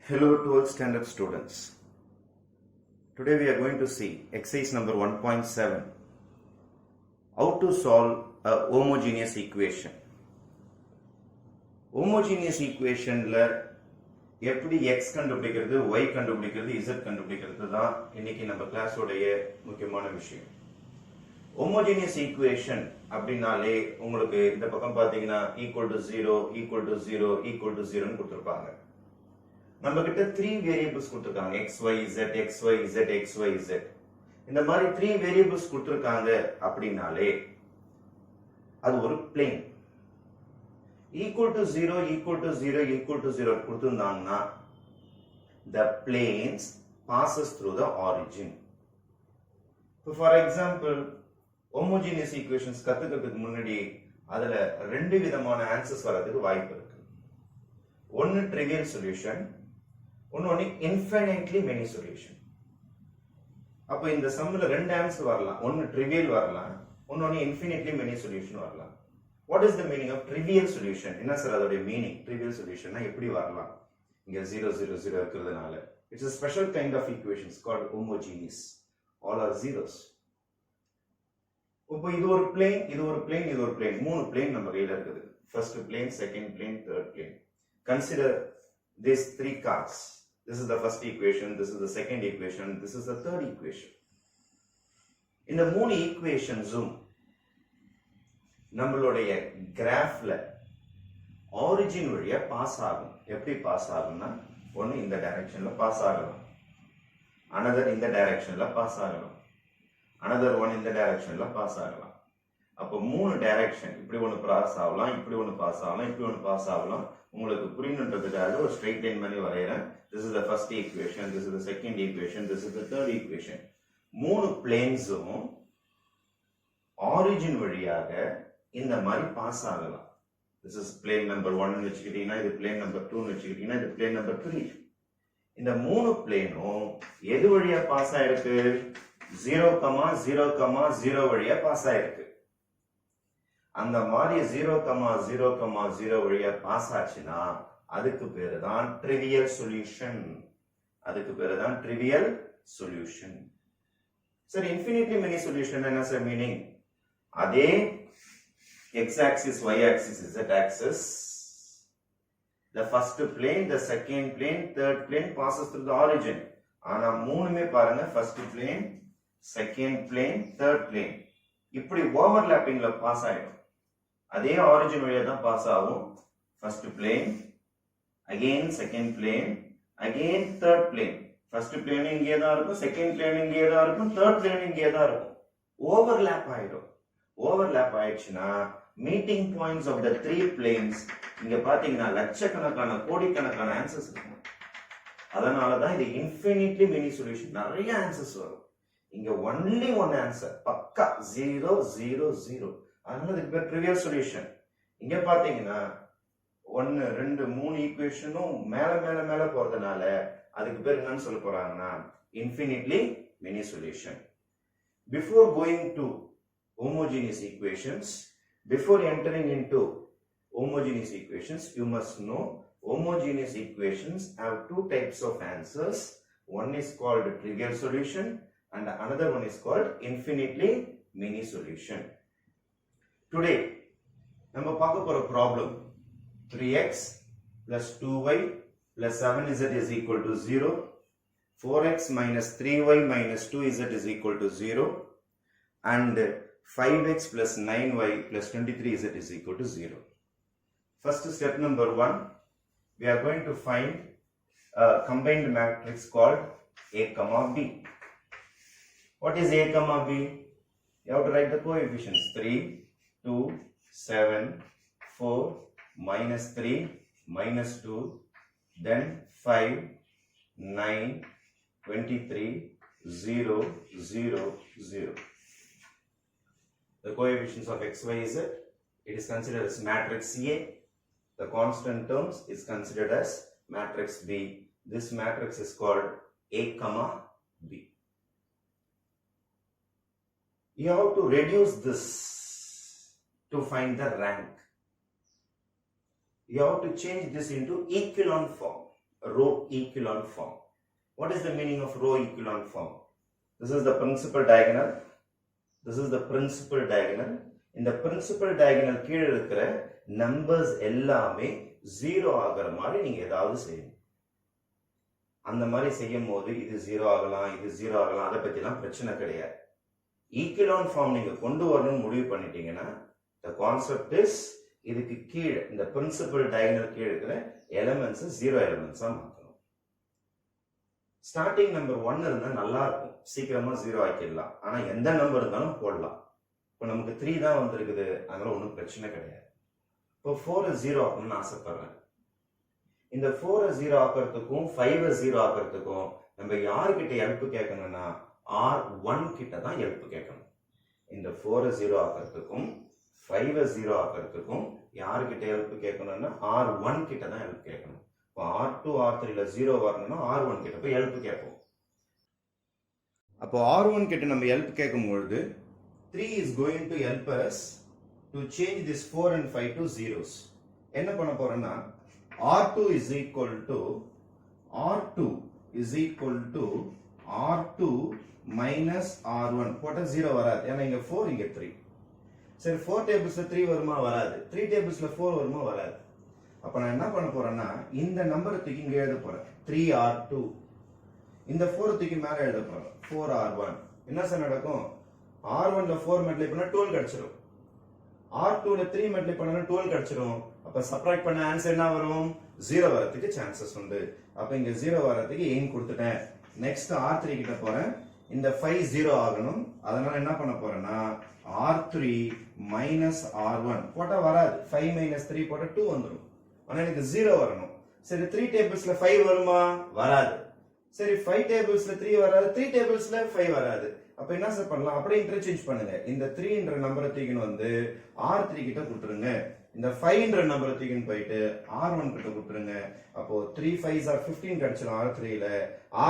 Hello 12th standard students. Today we are going to see exercise number 1.7, how to solve a homogeneous equation. Homogeneous equationல எப்படி x கண்டுபிடிக்கிறது, y கண்டுபிடிக்கிறது, z கண்டுபிடிக்கிறது தான் இன்னைக்கு நம்ம கிளாஸோடைய முக்கியமான விஷயம். Homogeneous equation அப்படினாலே உங்களுக்கு இந்த பக்கம் பாத்தீங்கன்னா equal to 0, equal to 0, equal to 0 ன்னு கொடுத்திருப்பாங்க. நம்ம கிட்ட 3 வேரியபிள்ஸ் கொடுத்திருக்காங்க xyz xyz xyz. இந்த மாதிரி 3 வேரியபிள்ஸ் கொடுத்திருக்காங்க அப்படினாலே அது ஒரு plane. equal to 0 equal to 0 equal to 0 கொடுத்திருந்தாங்கன்னா the planes passes through the origin. For example, homogeneous equations கத்துக்கிறதுக்கு முன்னாடி அதுல ரெண்டு விதமான ஆன்சர்ஸ் வரதுக்கு வாய்ப்பு இருக்கு. ஒன்னு trivial solution, ஒன்னு infinitely many solution. அப்ப இந்த சம்ல ரெண்டு ஆன்சர் வரலாம். ஒன்னு trivial வரலாம், ஒன்னு infinitely many solution வரலாம். What is the meaning of trivial solution? என்ன சார் அதோட மீனிங்? trivial solutionனா எப்படி வரலாம்? இங்க 0 0 0 இருக்குறதுனால. It's a special kind of equations called homogeneous. All are zeros. இப்போ இது ஒரு plane, இது ஒரு plane, இது ஒரு plane. மூணு plane நம்ம கையில இருக்குது. First plane, second plane, third plane. Consider these three cars. This is the first equation, this is the second equation, this is the third equation. இந்த மூணு ஈக்குவேஷன்ஸும் நம்மளுடைய கிராஃப்ல ஆரிஜின் வழியா பாஸ் ஆகும். எப்படி பாஸ் ஆகும்னா, ஒன்னு இந்த டைரக்ஷன்ல பாஸ் ஆகலாம், அனதர் இந்த டைரக்ஷன்ல பாஸ் ஆகலாம், another one இந்த டைரக்ஷன்ல பாஸ் ஆகலாம். அப்ப மூணு டைரக்ஷன், இப்படி ஒன்னு பாஸ் ஆகலாம், இப்படி ஒன்னு பாஸ் ஆகலாம், இப்படி ஒன்னு பாஸ் ஆகலாம். உங்களுக்கு புரியணுன்றதுக்காக ஒரு ஸ்ட்ரைட் லைன் பண்ணி வரையறேன். This is the first equation, this is the second equation, this is the third equation. மூணு பிளேன்ஸும் ஆரிஜின் வழியாக இந்த மாதிரி பாஸ் ஆகலாம். This is plane number 1 னு வெச்சுக்கிட்டீங்கன்னா, இது plane number 2 னு வெச்சுக்கிட்டீங்கன்னா, இது plane number 3. இந்த மூணு பிளேனும் எது வழியா பாஸ் ஆயிருக்கு? 0, 0, 0 வழியா பாஸ் ஆயிருக்கு. அந்த மாதிரி 0, 0, 0 வழியா பாஸ் ஆச்சுன்னா அதுக்கு பேரு தான் trivial solution. அதுக்கு பேரு தான் trivial solution. சரி, infinitely many solution என்ன சார் மீனிங்? அதே x axis, y axis, z axis, the first plane, the second plane, third plane passes through the origin. ஆனா மூணுமே பாருங்க, first plane, second plane, third plane இப்படி ஓவர்லாப்பிங்ல pass ஆயிடும். அதே origin வழியா தான் பாஸ் ஆகும். first plane, again second plane, again third plane. first plane இங்கே தான் இருக்கும், second plane இங்கே தான் இருக்கும், third plane இங்கே தான் இருக்கும். ஓவர்லாப் ஆயிடும். ஓவர்லாப் ஆயிடுச்சுன்னா meeting points of the three planes இங்க பாத்தீங்கன்னா லட்சக்கணக்கான கோடிக்கணக்கான ஆன்சர்ஸ் இருக்கும். அதனாலதான் இது இன்ஃபினிட்லி மெனி சொல்யூஷன், நிறைய ஆன்சர்ஸ் வரும். இங்க ஒன்லி ஒன் ஆன்சர், பக்கா 0 0 0. அதனால இதுக்கு பேர் ட்ரிவியல் சொல்யூஷன். இங்க பாத்தீங்கன்னா 1 2 3 ஈக்குவேஷனும் மேல மேல மேல போறதுனால அதுக்கு பேர் என்னன்னு சொல்ல போறாங்கன்னா infinitely many solution. Before going to homogeneous equations, before entering into homogeneous equations, you must know homogeneous equations have two types of answers. One is called trivial solution and another one is called infinitely many solution. Today, நம்ம பார்க்க போற problem 3x plus 2y plus 7z is equal to 0, 4x minus 3y minus 2z is equal to 0, and 5x plus 9y plus 23z is equal to 0. First step number 1, we are going to find a combined matrix called A comma B. What is A comma B? You have to write the coefficients 3, 2, 7, 4, minus 3, minus 2, then 5, 9, 23, 0, 0, 0. The coefficients of x, y, z, it is considered as matrix A. The constant terms is considered as matrix B. This matrix is called A comma B. You have to reduce this to find the rank. You have to change this into echelon form. row echelon form. What is the meaning of row echelon form? This is the principal diagonal. This is the principal diagonal. இந்த principal diagonal கீழ இருக்கிற numbers எல்லாமே 0 ஆகிற மாதிரி நீங்க ஏதாவது செய்யணும். அந்த மாதிரி செய்யும் போது இது 0 ஆகலாம், இது 0 ஆகலாம், அதை பத்திலாம் பிரச்சனை கிடையாது. echelon form நீங்க கொண்டு வரணும்னு முடிவு பண்ணிட்டீங்கன்னா the concept is இதுக்கு கீழ இந்த principal diagonal கீழ இருக்கிற elements 0 elements ஆ மாத்தணும். ஸ்டார்டிங் நம்பர் 1 இருந்தா நல்லா இருக்கும், சீக்கிரமா 0 ஆக்கிடலாம். ஆனா எந்த நம்பர் இருந்தாலும் போடலாம். இப்போ நமக்கு 3 தான் வந்திருக்குது, அதனால ஒன்றும் பிரச்சனை கிடையாது. இப்போ 4 0 ஆக்கணும்னு ஆசைப்படுறேன். இந்த 4 0 ஆக்கிறதுக்கும் 5 0 ஆக்கிறதுக்கும் நம்ம யாருக்கிட்ட ஹெல்ப் கேட்கணும்னா R1 கிட்ட தான் ஹெல்ப் கேட்கணும். இந்த 4 0 ஆக்கிறதுக்கும் 5 0 ஆக்கிறதுக்கும் யாருக்கிட்ட ஹெல்ப் கேட்கணும்னா R1 கிட்ட தான் ஹெல்ப் கேட்கணும். இப்போ R2 R3ல 0 வரணும்னா R1 கிட்ட போய் ஹெல்ப் கேட்போம். அப்போ R1 கிட்ட நம்ம ஹெல்ப் கேட்கும்பொழுது 3 is going to help us to change this 4 and 5 to zeros. என்ன பண்ண போறோம்னா R2 is equal to R2 minus R1. போட்டா 0 வராது, ஏன்னா இங்க 4 இங்க 3. சரி, 4 டேபிள்ஸ்ல 3 வருமா? வராது. 3 டேபிள்ஸ்ல 4 வருமா? வராது. அப்ப நான் என்ன பண்ண போறேன்னா இந்த நம்பரை தூக்கி இங்க எழுத போறேன், 3R2. இந்த 4 தூக்கி மேல எழுத போறேன், 4R1. என்ன சார் நடக்கும்? R1ல 4 மல்டிப்ளை பண்ணா 12 கிடைச்சிரும். R2ல 3 மல்டிப்ளை பண்ணா 12 கிடைச்சிரும். அப்ப சப்ட்ராக்ட் பண்ண ஆன்சர் என்ன வரும்? 0 வரதுக்கு சான்சஸ் உண்டு. அப்ப இங்க 0 வரதுக்கு எய்ம் கொடுத்துட்டேன். நெக்ஸ்ட் R3 கிட்ட போறேன். இந்த 5 0 ஆகணும். அதனால என்ன பண்ண போறேன்னா R3 minus R1 போட்டா வராது. 5 minus 3 போட்டா 2 வந்துரும். ஆனா எனக்கு 0 வரணும். சரி, 3 டேபிள்ஸ்ல 5 வருமா? வராது. சரி, 5 டேபிள்ஸ்ல 3 வராது, 3 டேபிள்ஸ்ல 5 வராது. அப்ப என்ன சார் பண்ணலாம்? அப்படியே இன்டர்சேஞ்ச் பண்ணுங்க. இந்த 3ன்ற நம்பரை தூக்கின்னு வந்து R3 கிட்ட கொடுத்துருங்க. இந்த 5ன்ற நம்பரை தூக்கின்னு போயிட்டு R1 கிட்ட கொடுத்துருங்க. அப்போ 3 5s are 15 கிடைச்சிரும் R3ல.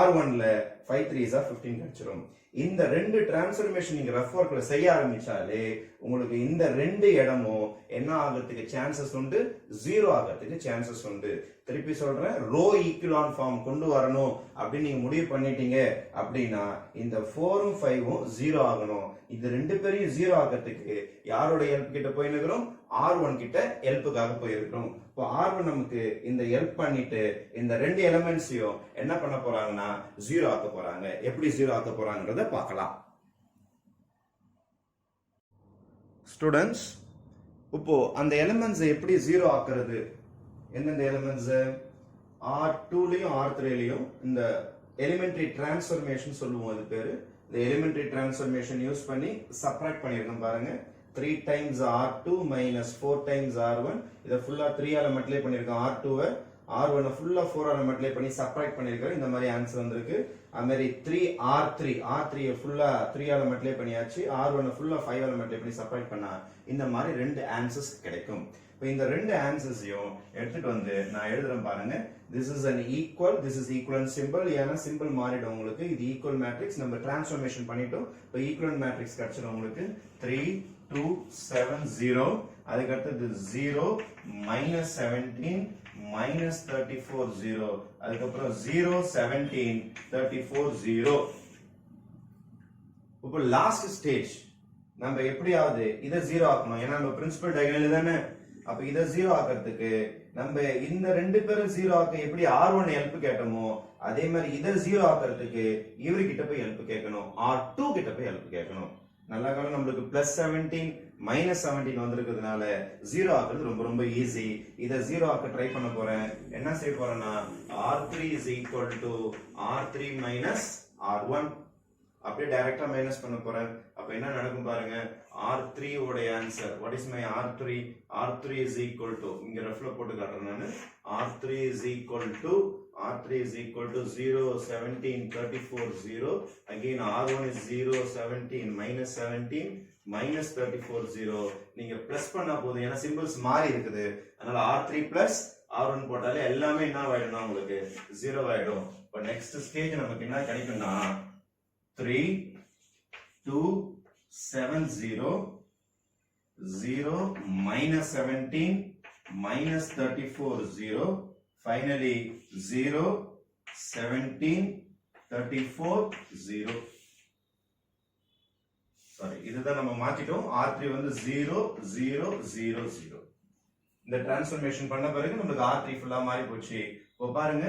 R1ல 5 3s are 15 கிடைச்சிரும். இந்த ரெண்டு டிரான்ஸ்ஃபர்மேஷன் நீங்க ரஃப் ஒர்க்ல செய்ய ஆரம்பிச்சாலே உங்களுக்கு இந்த ரெண்டு இடமும் என்ன ஆகிறதுக்கு சான்சஸ் உண்டு? 0 ஆகிறதுக்கு சான்சஸ் உண்டு. திருப்பி சொல்றேன், ரோ ஈக்குவலான் ஃபார்ம் கொண்டு வரணும் அப்படின்னு நீங்க முடிவு பண்ணிட்டீங்க அப்படின்னா இந்த 4ம் 5ம் 0 ஆகணும். இந்த ரெண்டு பேரையும் 0 ஆகிறதுக்கு யாரோட ஹெல்ப் கிட்ட போயிருக்கிறோம்? R1 கிட்ட ஹெல்ப்புக்காக போயிருக்கிறோம். இப்போ R1 நமக்கு இந்த ஹெல்ப் பண்ணிட்டு இந்த ரெண்டு எலிமெண்ட்ஸையும் என்ன பண்ண போறாங்கன்னா 0 ஆக்க போறாங்க. எப்படி 0 ஆக்க போறாங்கன்றத பார்க்கலாம். ஸ்டூடெண்ட்ஸ், இப்போ அந்த எலிமெண்ட்ஸ் எப்படி 0 ஆக்குறது? எந்தெந்த எலிமெண்ட்ஸ்? R2லயும் R3லயும் இந்த எலிமெண்டரி டிரான்ஸ்ஃபர்மேஷன் சொல்லுவோம். அது பேரு இந்த எலிமெண்டரி டிரான்ஸ்ஃபர்மேஷன் யூஸ் பண்ணி சப்ட்ராக்ட் பண்ணிருக்கோம் பாருங்க. 3 times R2 minus 4 times R1. இத ஃபுல்லா 3 ஆல மல்டிப்ளை பண்ணிருக்கோம். R2வை R1 ஃபுல்லா 4 ஆல மல்டிப்ளை பண்ணி சப்ட்ராக்ட் பண்ணிருக்கோம். இந்த மாதிரி ஆன்சர் வந்திருக்கு. அது மாதிரி 3R3 ஃபுல்லா 3 ஆல மல்டிப்ளை பண்ணியாச்சு. R1 ஃபுல்லா 5 ஆல மல்டிப்ளை பண்ணி சப்ட்ராக்ட் பண்ணா இந்த மாதிரி ரெண்டு ஆன்சர்ஸ் கிடைக்கும். இப்போ இந்த ரெண்டு ஆன்சர்ஸையும் எடுத்துட்டு வந்து நான் எழுதுறேன் பாருங்க. this is an equal, this is equivalent symbol. ஏன்னா சிம்பிள் மாறிடும் உங்களுக்கு. இது ஈக்குவல் மேட்ரிக்ஸ் நம்ம டிரான்ஸ்ஃபர்மேஷன் பண்ணிட்டோம். இப்போ ஈக்குவலன்ட் மேட்ரிக்ஸ் கிடைச்சிடும் உங்களுக்கு. 3 2 7 0. அதுக்கு அடுத்து 0 minus 17 minus 34 0. அதுக்கப்புறம் 0 17 34 0. இப்போ லாஸ்ட் ஸ்டேஜ் நம்ம எப்படியாவது இதை 0 ஆக்கணும். ஏன்னா நம்ம பிரின்சிபல் டயகனல் தானே. அப்ப இதை 0 ஆக்கிறதுக்கு நம்ம இந்த ரெண்டு பேரும் 0 ஆக்க எப்படி R1 ஹெல்ப் கேட்டோமோ அதே மாதிரி இதை 0 ஆக்கிறதுக்கு இவர்கிட்ட போய் ஹெல்ப் கேட்கணும். R2 கிட்ட போய் ஹெல்ப் கேட்கணும். நல்லா காலம் நம்மளுக்கு +17 -17 வந்திருக்கிறதுனால 0 ஆக்குறது ரொம்ப ரொம்ப ஈஸி. இதை 0 ஆக்க ட்ரை பண்ண போறேன். என்ன செய்ய போறேன்னா R3 is equal to R3 minus R1. அப்படியே டைரக்டா மைனஸ் பண்ண போறேன். அப்ப என்ன நடக்கும் பாருங்க. R3 ஓட answer, what is my R3? R3 is equal to, இங்க ரெஃப்ல போட்டு காட்டுறேன் நான். R3 is equal to 0 17 34 0. Again R1 is 0 17 minus 17 minus 34 0. நீங்க பிளஸ் பண்ணா போதும், ஏன்னா சிம்பிள்ஸ் மாறி இருக்குது. அதனால R3 பிளஸ் R1 போட்டாலே எல்லாமே என்ன ஆயிடும் உங்களுக்கு 0 ஆயிடும். இப்ப நெக்ஸ்ட் ஸ்டேஜ் நமக்கு என்ன கிடைக்கும்னா 3 2 7 0 0 minus 17 minus 34 0 finally 0, 17, 34, 0. Sorry, இதுதான் நம்ம மாத்திட்டோம். R3 வந்து 0, 0, 0, 0. இந்த டிரான்ஸ்ஃபர்மேஷன் பண்ண பிறகு நமக்கு R3 ஃபுல்லா மாறி போச்சு. இப்போ பாருங்க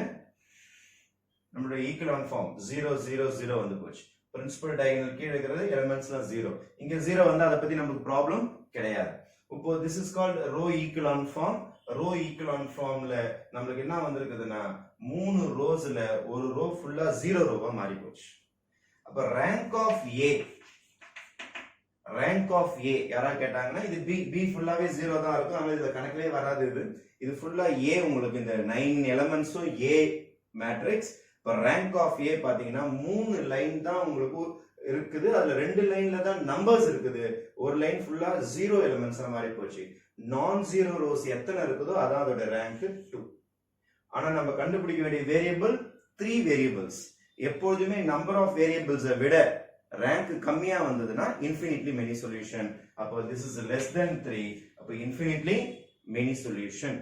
நம்மளுடைய ஈக்குவலன்ட் ஃபார்ம் 0, 0, 0 வந்து போச்சு. பிரின்சிபல் டயகனல் கீழ இருக்கிறது எலிமெண்ட்ஸ்லாம் 0. இங்க 0 வந்து அத பத்தி நமக்கு ப்ராப்ளம் கிடையாது. இப்போ this is called row echelon form. row echelon formல நமக்கு என்ன வந்திருக்குதுன்னா 3 ரோஸ்ல ஒரு ரோ ஃபுல்லா 0 ரோவா மாறி போச்சு. அப்ப rank of A யாரா கேட்டாங்கன்னா இது B ஃபுல்லாவே 0 தான் இருக்கும். ஆனா இது கணக்கிலே வராது. இது ஃபுல்லா A உங்களுக்கு இந்த 9 எலிமெண்ட்ஸும் A மேட்ரிக்ஸ். இப்ப rank of A பாத்தீங்கன்னா 3 லைன் தான் உங்களுக்கு இருக்குது. அதுல 2 லைன்ல தான் நம்பர்ஸ் இருக்குது. ஒரு லைன் ஃபுல்லா 0 எலிமெண்ட்ஸ் மாறி போச்சு. நான் ஜீரோ ரோஸ் எத்தனை இருக்குதோ அதான் அதோட ரேங்க் 2. ஆனா நம்ம கண்டுபிடிக்க வேண்டிய வேரியபிள் 3 வேரியபிள்ஸ். எப்போதுமே நம்பர் ஆஃப் வேரியபிள்ஸை விட ரேங்க் கம்மியா வந்ததுன்னா இன்ஃபினிட்லி மெனி சொல்யூஷன். அப்போ this is less than 3. அப்போ இன்ஃபினிட்லி மெனி சொல்யூஷன்.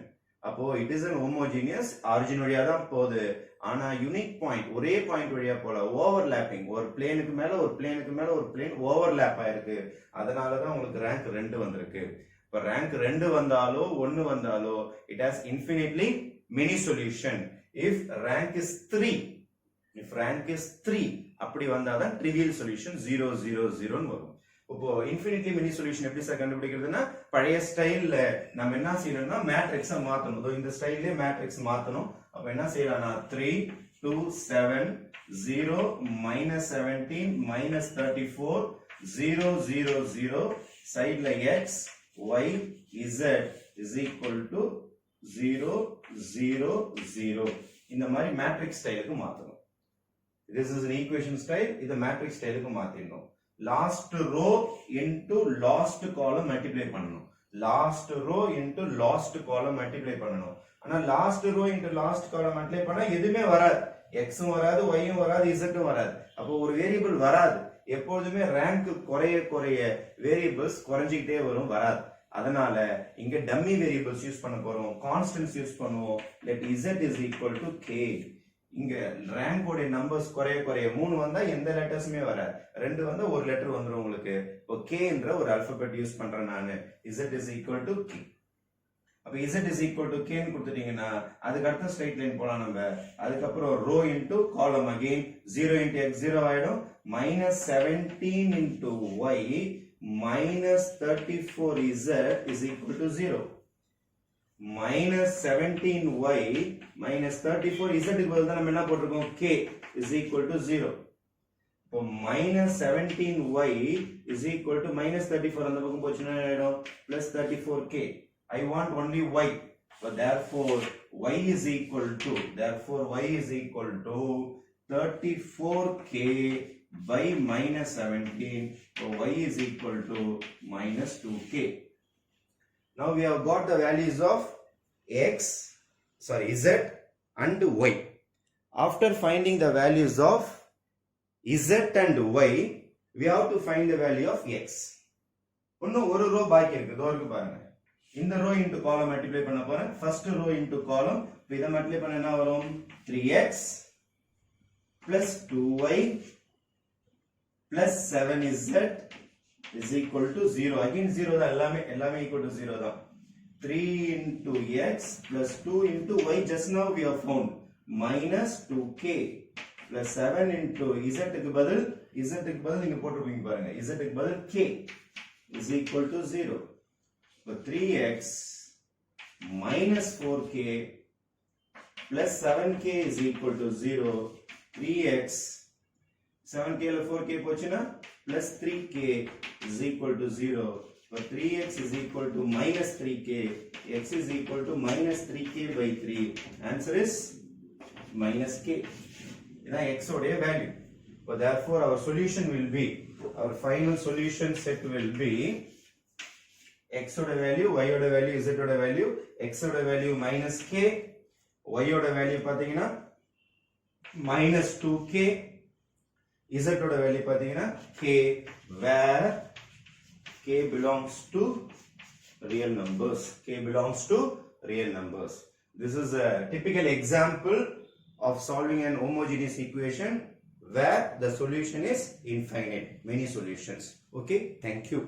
அப்போ it is an homogeneous origin வழியா தான் போகுது. ஆனா யூனிக் பாயிண்ட் ஒரே பாயிண்ட் வழியா போல ஓவர்லாப்பிங் ஒரு பிளேனுக்கு மேல ஒரு பிளேனுக்கு மேல ஒரு பிளேன் ஓவர்லாப் ஆயிருக்கு. அதனாலதான் உங்களுக்கு ரேங்க் 2 வந்திருக்கு. இப்ப ரேங்க் 2 வந்தாலோ 1 வந்தாலோ it has infinitely many solution. if rank is 3 அப்படி வந்தாதான் trivial solution 0 0 0 ன்னு வரும். இப்போ இன்ஃபினிட்லி மெனி சொல்யூஷன் எப்படி சார் கண்டுபிடிக்கிறதுன்னா பழைய ஸ்டைல்ல நம்ம என்ன செய்யணும்னா மேட்ரிக்ஸை மாத்தணும். இந்த ஸ்டைல்லே மேட்ரிக்ஸ் மாத்தணும். அப்ப என்ன செய்யலாம்னா 3 2 7 0 -17 -34 0 0 0 சைடுல x y z is equal to 0 0 0 இந்த மாதிரி மேட்ரிக்ஸ் ஸ்டைலுக்கு மாத்தணும். this is an equation style. இத மேட்ரிக்ஸ் ஸ்டைலுக்கு மாத்திடணும். last row into last column multiply பண்ணனும். last row into last column multiply பண்ணனும். ஆனா last row into last column multiply பண்ணா எதுமே வராது. x உம் வராது, y உம் வராது, z உம் வராது. அப்போ ஒரு வேரியபிள் வராது. எப்போதுமே ரேங்க் குறைய வேரியபிள்ஸ் குறைஞ்சிட்டே வரும், வராது. அதனால இங்க டம்மி வேரியபிள்ஸ் யூஸ் பண்ண போறோம், கான்ஸ்டன்ட்ஸ் யூஸ் பண்ணுவோம். let z is equal to k. இங்க ரேங்க் ஓட நம்பர்ஸ் குறைய 3 வந்தா எந்த லெட்டர்ஸ்மே வராது, 2 வந்தா ஒரு லெட்டர் வந்துரும் உங்களுக்கு. இப்போ k என்ற ஒரு ஆல்பபெட் யூஸ் பண்றேன் நானு. z is equal to k. அப்ப z is equal to k ன்னு கொடுத்துட்டீங்கன்னா அதுக்கு அடுத்த ஸ்ட்ரைட் லைன் போலாம் நம்ம. அதுக்கு அப்புறம் row into column again 0 into x 0 ஆயிடும். -17 into y -34z is equal to 0. -17y -34 z க்கு பதிலா நம்ம என்ன போட்டுருக்கோம் k is equal to 0. இப்போ -17y is equal to -34 அந்த பக்கம் போச்சுன்னா ஆயிடும் +34k. I want only y. So therefore y is equal to 34k by -17. So y is equal to -2k. Now we have got the values of z and y. After finding the values of z and y, we have to find the value of x. இன்னும் ஒரு row பாக்கி இருக்கு. இதோ இருக்கு பாருங்க. இந்த row into காலம் multiply பண்ண போறேன். ஃபர்ஸ்ட் ரோ இன்டு காலம். இப்போ இத மல்டிப்ளை பண்ணா என்ன வரும்? 3x plus 2y plus 7z is equal to 0. Again 0 தான், எல்லாமே equal to 0 தான். 3 into x plus 2 into y just now we have found minus 2k plus 7 into z க்கு பதில் நீங்க போட்டுருப்பீங்க பாருங்க. z க்கு பதில் k is equal to 0. So 3x minus 4k plus 7k is equal to 0. 3x 7k ல 4k போச்சுன்னா plus 3k is equal to 0. So 3x is equal to minus 3k. x is equal to minus 3k by 3. Answer is minus k. This is x oda value. So therefore our solution will be, our final solution set will be x oda value, y oda value, z oda value. X oda value minus k, y oda value pathina minus 2k, z oda value pathina k, where k belongs to real numbers. This is a typical example of solving an homogeneous equation where the solution is infinite, many solutions. Okay, thank you.